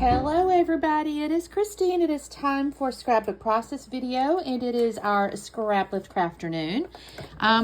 Hello everybody, it is Kristen. It is time for scrapbook process video, and it is our Scraplift Crafternoon.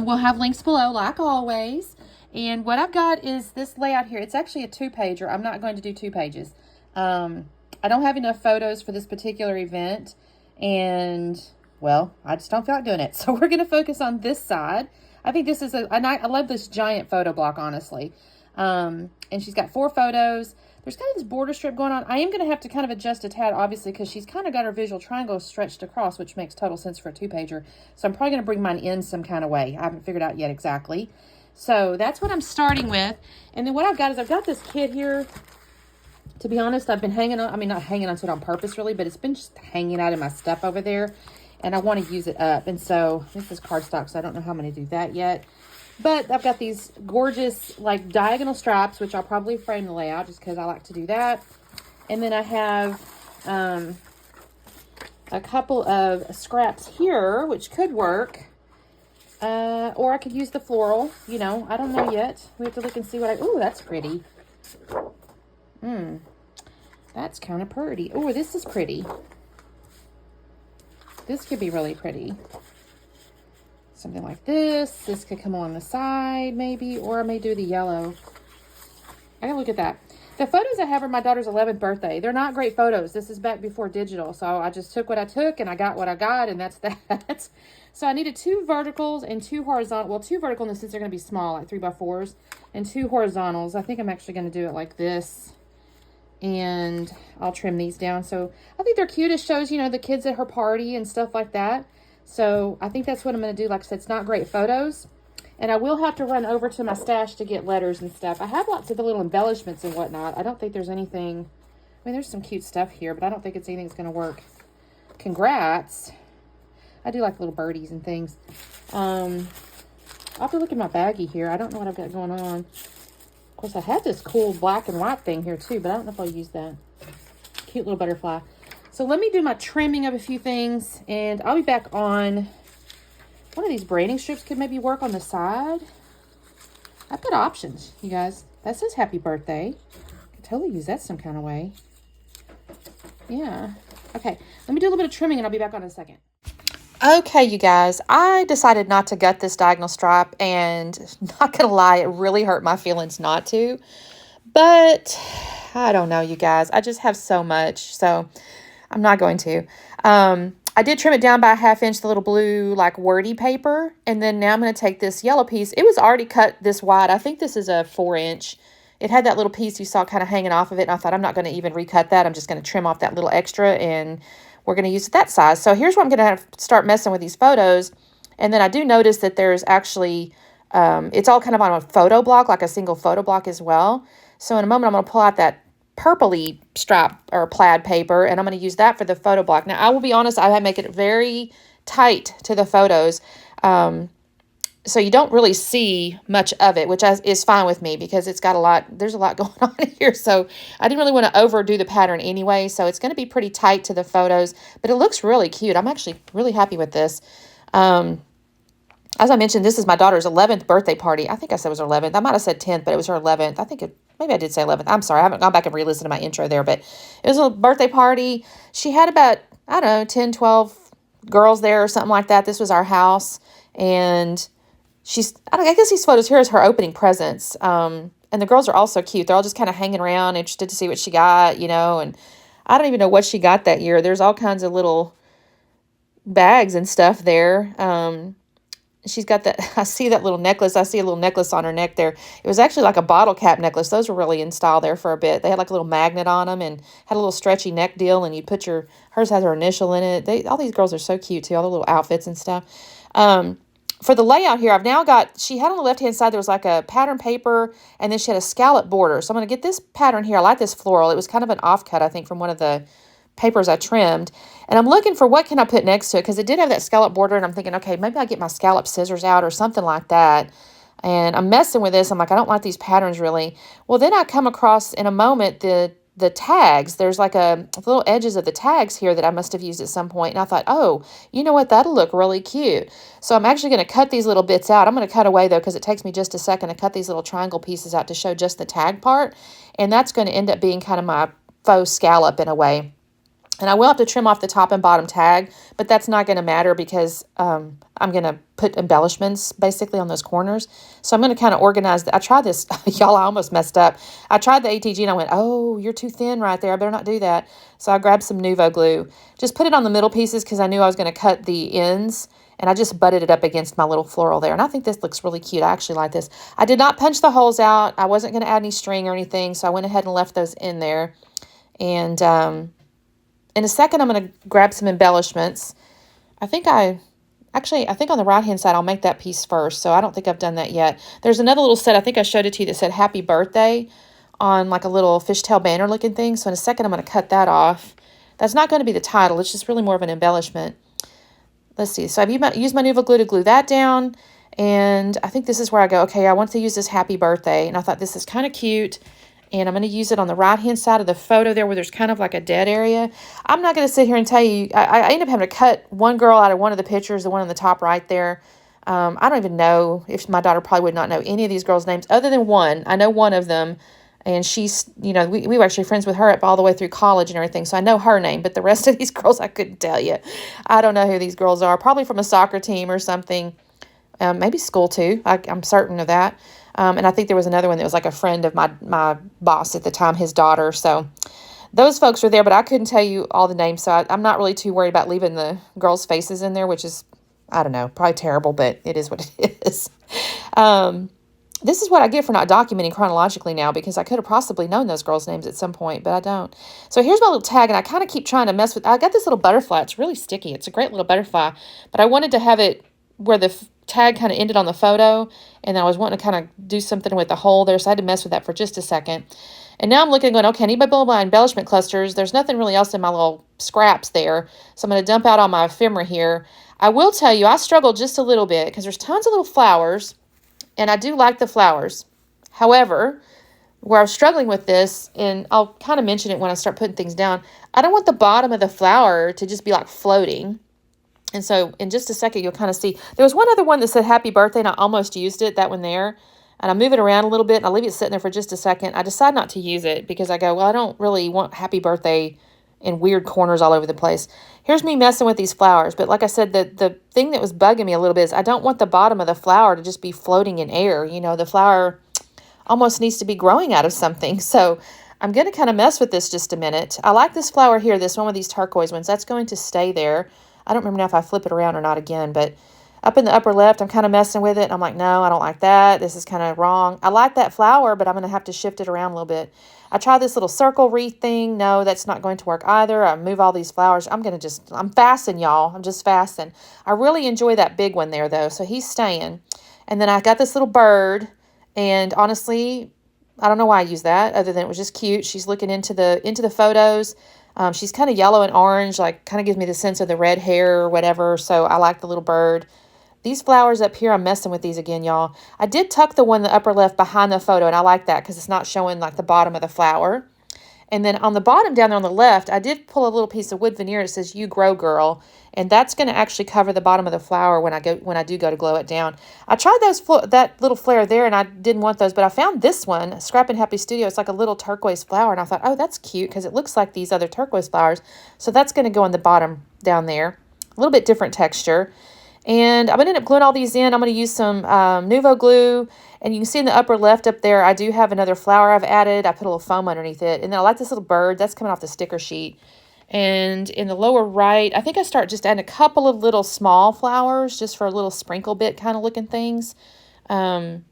We'll have links below like always. And what I've got is this layout here. It's actually a 2-pager. I'm not going to do 2 pages. I don't have enough photos for this particular event, and well, I just don't feel like doing it. So we're going to focus on this side. I think this is I love this giant photo block, honestly. And she's got 4 photos. There's kind of this border strip going on. I am going to have to kind of adjust a tad, obviously, because she's kind of got her visual triangle stretched across, which makes total sense for a 2-pager. So I'm probably going to bring mine in some kind of way. I haven't figured out yet exactly. So that's what I'm starting with. And then what I've got is I've got this kit here. To be honest, I've been hanging on. I mean, not hanging on to it on purpose, really, but it's been just hanging out in my stuff over there. And I want to use it up. And so this is cardstock, so I don't know how I'm going to do that yet. But I've got these gorgeous, like, diagonal straps, which I'll probably frame the layout just because I like to do that. And then I have a couple of scraps here, which could work. Or I could use the floral. You know, I don't know yet. We have to look and see what I... Ooh, that's pretty. That's kind of pretty. Ooh, this is pretty. This could be really pretty. Something like this. This could come along the side, maybe, or I may do the yellow. I gotta look at that. The photos I have are my daughter's 11th birthday. They're not great photos. This is back before digital, so I just took what I took, and I got what I got, and that's that. So I needed 2 verticals and 2 horizontal. Well, 2 vertical in the sense they're gonna be small, like 3x4s, and 2 horizontals. I think I'm actually gonna do it like this, and I'll trim these down. So I think they're cute. It shows, you know, the kids at her party and stuff like that. So I think that's what I'm going to do. Like I said, it's not great photos. And I will have to run over to my stash to get letters and stuff. I have lots of the little embellishments and whatnot. I don't think there's anything... I mean, there's some cute stuff here, but I don't think it's anything that's going to work. Congrats. I do like little birdies and things. I'll have to look at my baggie here. I don't know what I've got going on. Of course, I have this cool black and white thing here too, but I don't know if I'll use that. Cute little butterfly. So let me do my trimming of a few things, and I'll be back on. One of these braiding strips could maybe work on the side. I've got options, you guys. That says happy birthday. I could totally use that some kind of way. Yeah. Okay, let me do a little bit of trimming, and I'll be back on in a second. Okay, you guys, I decided not to gut this diagonal stripe, and not gonna lie, it really hurt my feelings not to. But I don't know, you guys. I just have so much, so I'm not going to. I did trim it down by a 1/2 inch, the little blue, like, wordy paper. And then now I'm going to take this yellow piece. It was already cut this wide. I think this is a 4-inch. It had that little piece you saw kind of hanging off of it. And I thought, I'm not going to even recut that. I'm just going to trim off that little extra, and we're going to use it that size. So here's where I'm going to have to start messing with these photos. And then I do notice that there's actually, it's all kind of on a photo block, like a single photo block as well. So in a moment, I'm going to pull out that purpley strap or plaid paper, and I'm going to use that for the photo block. Now, I will be honest, I make it very tight to the photos, so you don't really see much of it, which is fine with me because it's got a lot, there's a lot going on here, so I didn't really want to overdo the pattern anyway, so it's going to be pretty tight to the photos, but it looks really cute. I'm actually really happy with this. As I mentioned, this is my daughter's 11th birthday party. I think I said it was her 11th. I might have said 10th, but it was her 11th. I think maybe I did say 11th. I'm sorry. I haven't gone back and re-listened to my intro there, but it was a birthday party. She had about, I don't know, 10, 12 girls there or something like that. This was our house, and I guess these photos here is her opening presents. And the girls are all so cute. They're all just kind of hanging around, interested to see what she got, you know, and I don't even know what she got that year. There's all kinds of little bags and stuff there. She's got that, I see that little necklace. I see a little necklace on her neck there. It was actually like a bottle cap necklace. Those were really in style there for a bit. They had like a little magnet on them and had a little stretchy neck deal, and you'd put hers has her initial in it. All these girls are so cute too, all the little outfits and stuff. For the layout here, I've now got, she had on the left-hand side, there was like a pattern paper, and then she had a scallop border. So I'm going to get this pattern here. I like this floral. It was kind of an offcut, I think, from one of the papers I trimmed, and I'm looking for what can I put next to it, because it did have that scallop border, and I'm thinking, okay, maybe I get my scallop scissors out or something like that, and I'm messing with this. I'm like, I don't like these patterns really. Well, then I come across in a moment the tags. There's like the little edges of the tags here that I must have used at some point, and I thought, oh, you know what, that'll look really cute. So I'm actually going to cut these little bits out. I'm going to cut away though, because it takes me just a second to cut these little triangle pieces out to show just the tag part, and that's going to end up being kind of my faux scallop in a way. And I will have to trim off the top and bottom tag, but that's not going to matter because I'm going to put embellishments basically on those corners. So I'm going to kind of organize I tried this. Y'all, I almost messed up. I tried the ATG and I went, oh, you're too thin right there. I better not do that. So I grabbed some Nuvo glue. Just put it on the middle pieces because I knew I was going to cut the ends. And I just butted it up against my little floral there. And I think this looks really cute. I actually like this. I did not punch the holes out. I wasn't going to add any string or anything. So I went ahead and left those in there. And in a second, I'm going to grab some embellishments. I think on the right-hand side, I'll make that piece first. So I don't think I've done that yet. There's another little set. I think I showed it to you that said happy birthday on like a little fishtail banner looking thing. So in a second, I'm going to cut that off. That's not going to be the title. It's just really more of an embellishment. Let's see. So I've used my Nuvo glue to glue that down. And I think this is where I go, okay, I want to use this happy birthday. And I thought this is kind of cute. And I'm going to use it on the right-hand side of the photo there where there's kind of like a dead area. I'm not going to sit here and tell you. I ended up having to cut one girl out of one of the pictures, the one on the top right there. I don't even know if my daughter probably would not know any of these girls' names other than one. I know one of them. And she's, we were actually friends with her all the way through college and everything. So I know her name. But the rest of these girls, I couldn't tell you. I don't know who these girls are. Probably from a soccer team or something. Maybe school too. I'm certain of that. And I think there was another one that was like a friend of my boss at the time, his daughter. So those folks were there, but I couldn't tell you all the names. So I'm not really too worried about leaving the girls' faces in there, which is, I don't know, probably terrible, but it is what it is. This is what I get for not documenting chronologically now because I could have possibly known those girls' names at some point, but I don't. So here's my little tag, and I kind of keep trying to mess with. I got this little butterfly. It's really sticky. It's a great little butterfly, but I wanted to have it where the tag kind of ended on the photo, and I was wanting to kind of do something with the hole there, so I had to mess with that for just a second. And now I'm looking going, okay, I need my build my embellishment clusters. There's nothing really else in my little scraps there, so I'm going to dump out all my ephemera here. I will tell you, I struggled just a little bit because there's tons of little flowers, and I do like the flowers. However, where I was struggling with this, and I'll kind of mention it when I start putting things down, I don't want the bottom of the flower to just be like floating. And so in just a second, you'll kind of see. There was one other one that said happy birthday, and I almost used it, that one there. And I move it around a little bit, and I leave it sitting there for just a second. I decide not to use it because I go, well, I don't really want happy birthday in weird corners all over the place. Here's me messing with these flowers. But like I said, the thing that was bugging me a little bit is I don't want the bottom of the flower to just be floating in air. The flower almost needs to be growing out of something. So I'm going to kind of mess with this just a minute. I like this flower here, this one with these turquoise ones. That's going to stay there. I don't remember now if I flip it around or not again, but up in the upper left, I'm kind of messing with it. I'm like, no, I don't like that. This is kind of wrong. I like that flower, but I'm going to have to shift it around a little bit. I tried this little circle wreath thing. No, that's not going to work either. I move all these flowers. I'm fasten, y'all. I'm just fasten. I really enjoy that big one there, though, so he's staying. And then I got this little bird, and honestly, I don't know why I used that, other than it was just cute. She's looking into the photos. She's kind of yellow and orange, like kind of gives me the sense of the red hair or whatever, so I like the little bird. These flowers up here, I'm messing with these again, y'all. I did tuck the one in the upper left behind the photo, and I like that because it's not showing like the bottom of the flower. And then on the bottom down there on the left, I did pull a little piece of wood veneer that says "You Grow Girl," and that's going to actually cover the bottom of the flower when I do go to glow it down. I tried that little flare there, and I didn't want those, but I found this one, Scrap and Happy Studio. It's like a little turquoise flower, and I thought, oh, that's cute because it looks like these other turquoise flowers. So that's going to go on the bottom down there. A little bit different texture. And I'm going to end up gluing all these in. I'm going to use some Nuvo glue. And you can see in the upper left up there, I do have another flower I've added. I put a little foam underneath it. And then I like this little bird. That's coming off the sticker sheet. And in the lower right, I think I start just adding a couple of little small flowers just for a little sprinkle bit kind of looking things. The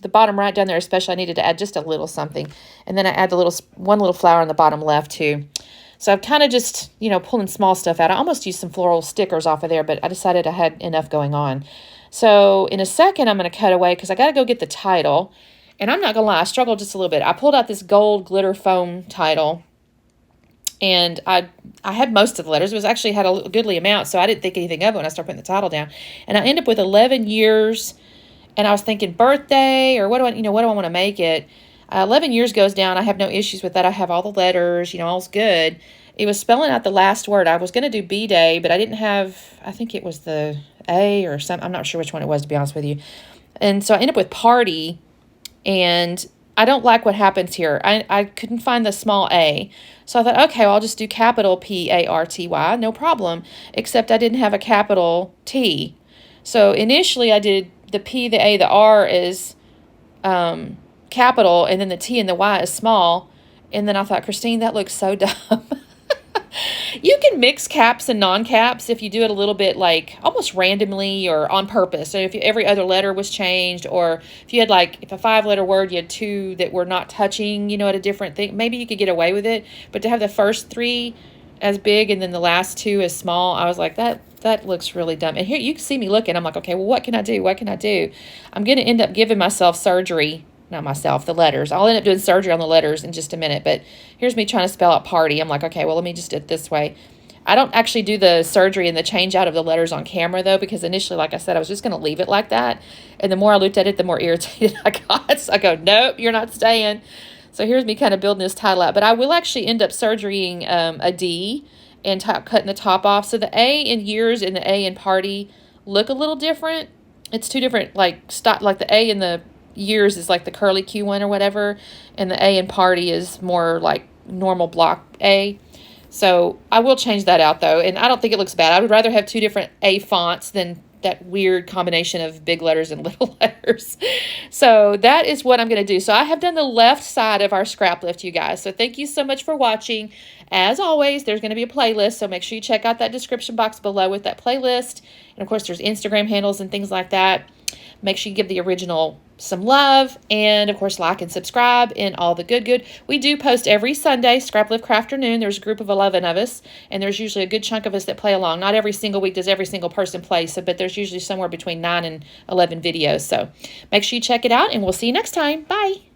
bottom right down there especially, I needed to add just a little something. And then I add one little flower on the bottom left too. So I'm kind of just, pulling small stuff out. I almost used some floral stickers off of there, but I decided I had enough going on. So in a second, I'm going to cut away because I got to go get the title. And I'm not going to lie, I struggled just a little bit. I pulled out this gold glitter foam title, and I had most of the letters. It was actually had a goodly amount, so I didn't think anything of it when I started putting the title down. And I ended up with 11 years, and I was thinking birthday, or what do I want to make it? 11 years goes down. I have no issues with that. I have all the letters, all's good. It was spelling out the last word. I was going to do B-Day, but I didn't have, I think it was the A or something. I'm not sure which one it was, to be honest with you. And so I ended up with party, and I don't like what happens here. I couldn't find the small a. So I thought, okay, well, I'll just do capital P-A-R-T-Y, no problem. Except I didn't have a capital T. So initially I did the P, the A, the R is capital, and then the T and the Y is small. And then I thought, Christine, that looks so dumb. You can mix caps and non-caps if you do it a little bit like almost randomly or on purpose. So if every other letter was changed, or if you had like, if a 5-letter word, you had 2 that were not touching, you know, at a different thing, maybe you could get away with it. But to have the first 3 as big and then the last 2 as small, I was like, that looks really dumb. And here you can see me looking. I'm like, okay, well, what can I do? What can I do? I'm going to end up giving myself surgery. Not myself, the letters. I'll end up doing surgery on the letters in just a minute. But here's me trying to spell out party. I'm like, okay, well, let me just do it this way. I don't actually do the surgery and the change out of the letters on camera, though, because initially, like I said, I was just going to leave it like that. And the more I looked at it, the more irritated I got. So I go, nope, you're not staying. So here's me kind of building this title out. But I will actually end up surgerying a D and cutting the top off. So the A in years and the A in party look a little different. It's 2 different, like the A in the years is like the curly Q one or whatever, and the A in party is more like normal block A. So I will change that out, though, and I don't think it looks bad. I would rather have 2 different A fonts than that weird combination of big letters and little letters. So that is what I'm going to do. So I have done the left side of our scrap lift, you guys. So thank you so much for watching. As always, there's going to be a playlist, so make sure you check out that description box below with that playlist. And, of course, there's Instagram handles and things like that. Make sure you give the original some love, and of course like and subscribe and all the good. We do post every Sunday, Scraplift Crafternoon. There's a group of 11 of us, and there's usually a good chunk of us that play along. Not every single week does every single person play, but there's usually somewhere between 9 and 11 videos. So make sure you check it out, and we'll see you next time. Bye.